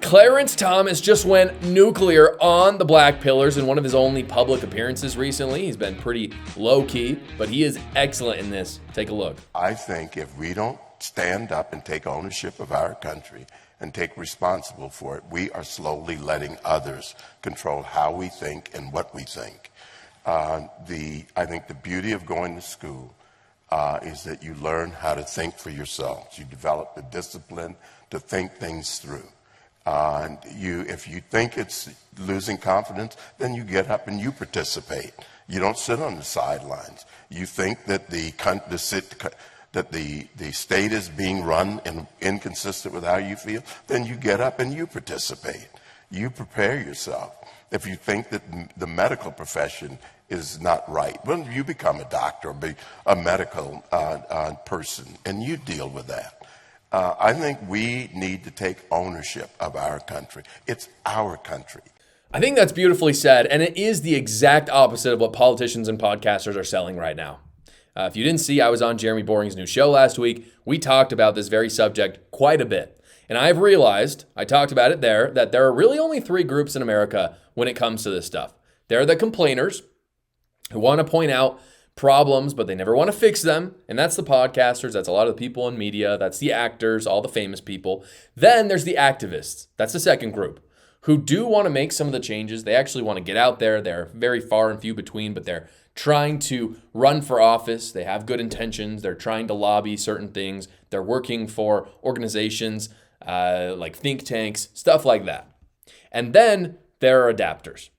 Clarence Thomas just went nuclear on the Black Pillars in one of his only public appearances recently. He's been pretty low-key, but he is excellent in this. Take a look. I think if we don't stand up and take ownership of our country and take responsible for it, we are slowly letting others control how we think and what we think. I think the beauty of going to school is that you learn how to think for yourselves. You develop the discipline to think things through. If you think it's losing confidence, then you get up and you participate. You don't sit on the sidelines. You think that the state is being run and inconsistent with how you feel, then you get up and you participate. You prepare yourself. If you think that the medical profession is not right, well, you become a doctor or be a medical person, and you deal with that. I think we need to take ownership of our country. It's our country. I think that's beautifully said, and it is the exact opposite of what politicians and podcasters are selling right now. If you didn't see, I was on Jeremy Boring's new show last week. We talked about this very subject quite a bit. And I've realized, I talked about it there, that there are really only three groups in America when it comes to this stuff. There are the complainers who want to point out problems, but they never want to fix them. And that's the podcasters. That's a lot of the people in media. That's the actors, all the famous people. Then there's the activists. That's the second group who do want to make some of the changes. They actually want to get out there. They're very far and few between, but they're trying to run for office. They have good intentions. They're trying to lobby certain things. They're working for organizations like think tanks, stuff like that. And then there are adapters.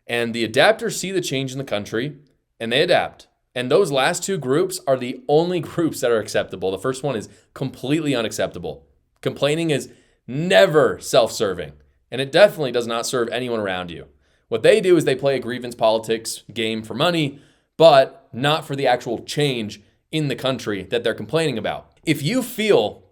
And the adapters see the change in the country and they adapt. And those last two groups are the only groups that are acceptable. The first one is completely unacceptable. Complaining is never self-serving, and it definitely does not serve anyone around you. What they do is they play a grievance politics game for money, but not for the actual change in the country that they're complaining about. If you feel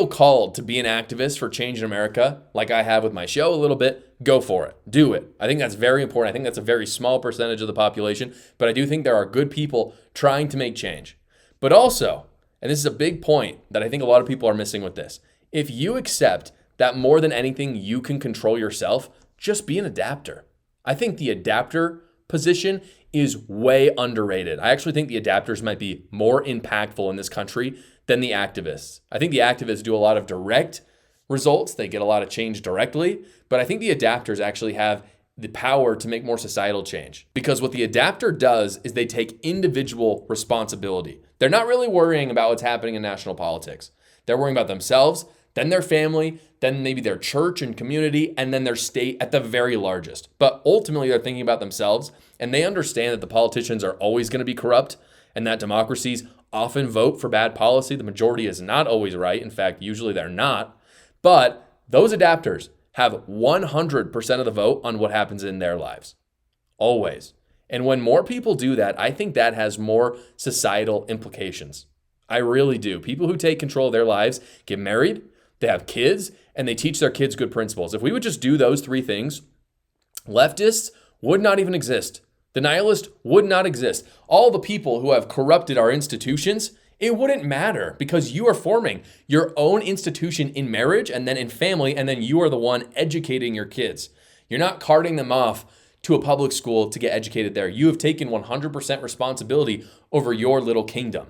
called to be an activist for change in America, like I have with my show a little bit, go for it. Do it. I think that's very important. I think that's a very small percentage of the population, but I do think there are good people trying to make change. But also, and this is a big point that I think a lot of people are missing with this, if you accept that more than anything you can control yourself, just be an adapter. I think the adapter position is way underrated. I actually think the adapters might be more impactful in this country than the activists. I think the activists do a lot of direct results. They get a lot of change directly, but I think the adapters actually have the power to make more societal change. Because what the adapter does is they take individual responsibility. They're not really worrying about what's happening in national politics. They're worrying about themselves, then their family, then maybe their church and community, and then their state at the very largest. But ultimately, they're thinking about themselves, and they understand that the politicians are always going to be corrupt, and that democracies often vote for bad policy. The majority is not always right. In fact, usually they're not. But those adapters have 100% of the vote on what happens in their lives. Always. And when more people do that, I think that has more societal implications. I really do. People who take control of their lives get married, they have kids, and they teach their kids good principles. If we would just do those three things, leftists would not even exist. The nihilist would not exist. All the people who have corrupted our institutions, it wouldn't matter because you are forming your own institution in marriage and then in family, and then you are the one educating your kids. You're not carting them off to a public school to get educated there. You have taken 100% responsibility over your little kingdom.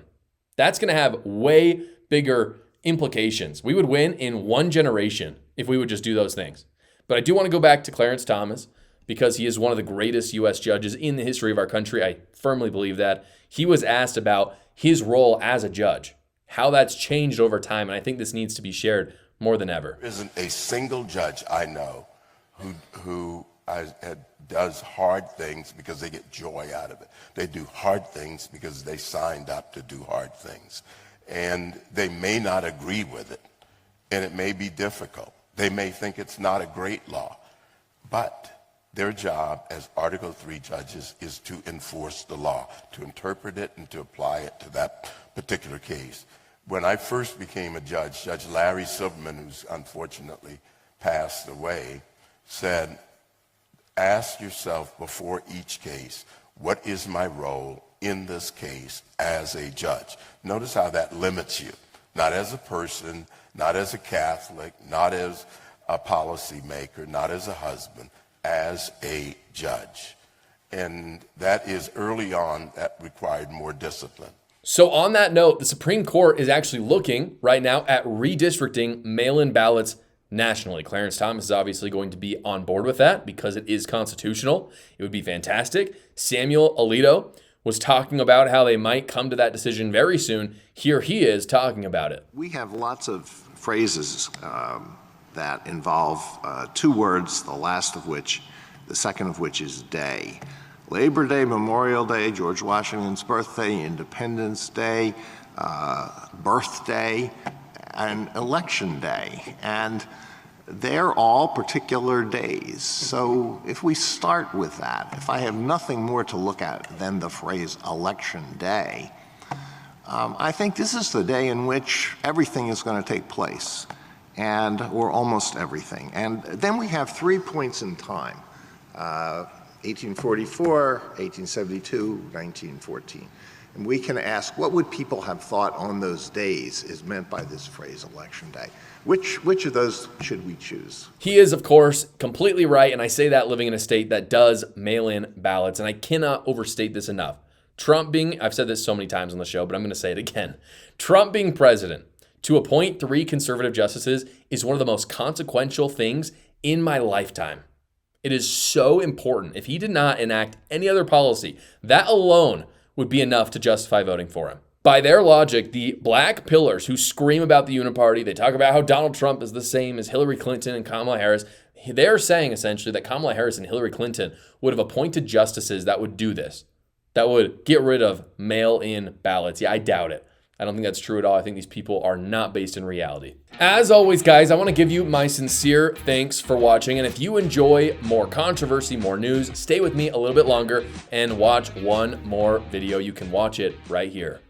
That's going to have way bigger implications. We would win in one generation if we would just do those things. But I do want to go back to Clarence Thomas because he is one of the greatest U.S. judges in the history of our country. I firmly believe that. He was asked about his role as a judge, how that's changed over time, and I think this needs to be shared more than ever. There isn't a single judge I know who does hard things because they get joy out of it. They do hard things because they signed up to do hard things. And they may not agree with it, and it may be difficult. They may think it's not a great law, but their job as Article 3 judges is to enforce the law, to interpret it and to apply it to that particular case. When I first became a judge, Judge Larry Silverman, who's unfortunately passed away, said, ask yourself before each case, what is my role in this case as a judge? Notice how that limits you, not as a person, not as a Catholic, not as a policymaker, not as a husband, as a judge. And that is early on, that required more discipline. So on that note, the Supreme Court is actually looking right now at redistricting mail-in ballots nationally. Clarence Thomas is obviously going to be on board with that because it is constitutional. It would be fantastic. Samuel Alito was talking about how they might come to that decision very soon. Here he is talking about it. We have lots of phrases that involve two words, the second of which is day. Labor Day, Memorial Day, George Washington's birthday, Independence Day, birthday, and Election Day. And they're all particular days. So if we start with that, if I have nothing more to look at than the phrase Election Day, I think this is the day in which everything is going to take place, or almost everything. And then we have 3 points in time. 1844, 1872, 1914. And we can ask, what would people have thought on those days is meant by this phrase, Election Day? Which of those should we choose? He is, of course, completely right, and I say that living in a state that does mail-in ballots, and I cannot overstate this enough. I've said this so many times on the show, but I'm going to say it again. Trump being president to appoint 3 conservative justices is one of the most consequential things in my lifetime. It is so important. If he did not enact any other policy, that alone would be enough to justify voting for him. By their logic, the black pillars who scream about the uniparty, they talk about how Donald Trump is the same as Hillary Clinton and Kamala Harris. They're saying essentially that Kamala Harris and Hillary Clinton would have appointed justices that would do this, that would get rid of mail-in ballots. Yeah, I doubt it. I don't think that's true at all. I think these people are not based in reality. As always, guys, I want to give you my sincere thanks for watching. And if you enjoy more controversy, more news, stay with me a little bit longer and watch one more video. You can watch it right here.